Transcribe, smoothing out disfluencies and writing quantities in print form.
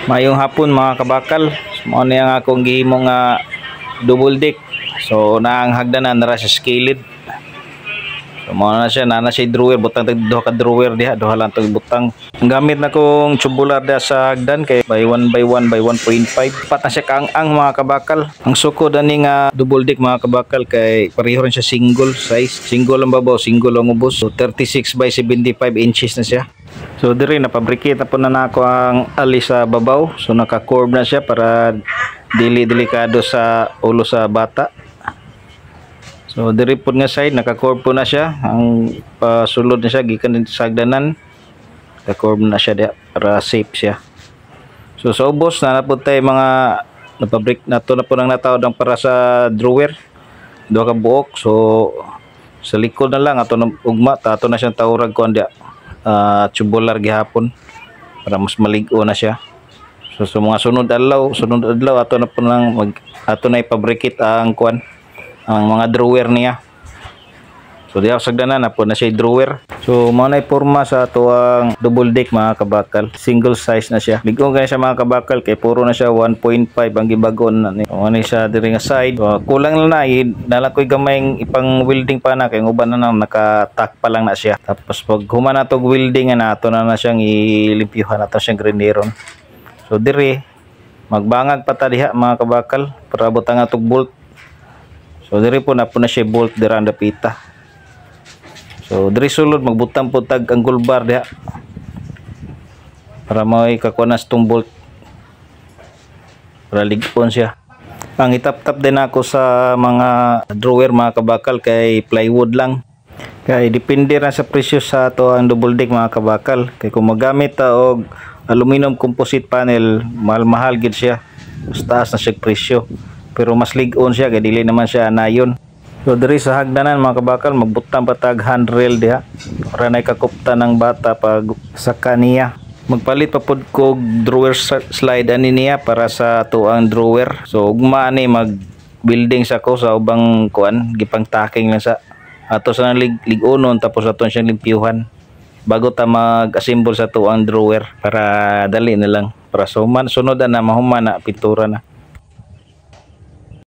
Mayong hapon mga kabakal. Mao ni ang akong gihimo nga double deck. So naang hagdanan na sa skillet. So mao na siya, nana siya drawer, butang tag duha ka drawer diha, duha lang tag butang. Ang gamit na kong tubular diha sa hagdan kay by 1 by 1 by 1.5. Pat na siya kaang mga kabakal. Ang sukod ani nga double deck mga kabakal kay pareho rin siya single size. Single ang babaw, single ang ubos. So 36 by 75 inches na siya. So diri napabricate na po na nako ang alis sa babaw. So naka-curve na siya para delikado sa ulo sa bata. So diri po nga side naka-curve po na siya. Ang pasulod na siya gikan sa hagdanan. Naka-curve na siya diha para safe siya. So sa ubos na po tay mga napabrick na to na po nang natawad ang para sa drawer. Duha ka buok. So sa likod na lang ato na ugma ato na siyang tawrag kuan diha. Tubular gihapon para mas maligo na siya. So sa mga sunod adlaw ato na po nang ato na ipabricate ang kuan ang mga drawer niya. So diha sa hagdanan na po na siya drawer. So mao na porma sa ato ang double deck mga kabakal. Single size na siya. Bigong kaya siya mga kabakal kay puro na siya 1.5 ang gibagon na ni. Mao ni siya diri nga side. So, kulang lang na nala koy gamay ipang welding pa na kay uban na nang naka-tack pa lang na siya. Tapos pag human na tog welding na ato na siyang ilimpyuhan ato siyang grenderon. So diri magbangag pa ta diha mga kabakal para butang atog bolt. So diri po na siya bolt dira ang dapita. So diri sulod magbutang po tag angle bar diha para may kakuanas tong bolt para ligpon siya. Ang itap-tap din ako sa mga drawer mga kabakal kay plywood lang. Kay depende ra sa presyo sa ato ang double deck mga kabakal. Kay kung magamit ta og aluminum composite panel, mahal gid siya. Mas taas na siya presyo. Pero mas lig-on siya kay dili naman siya nayon. So diri sa hagdanan mga kabakal magbutang patag handrail diha para na ikakupta ng bata pag sa kaniya. Magpalit pa pud ko drawer slide ani niya para sa tuang drawer. So ugma ani mag building sa ko sa ubang kuan gipang taking lang sa ato sa lig-onon tapos aton siyang limpyuhan bago ta mag-assemble sa tuang drawer para dali na lang para sunod na mahuman na pintura na.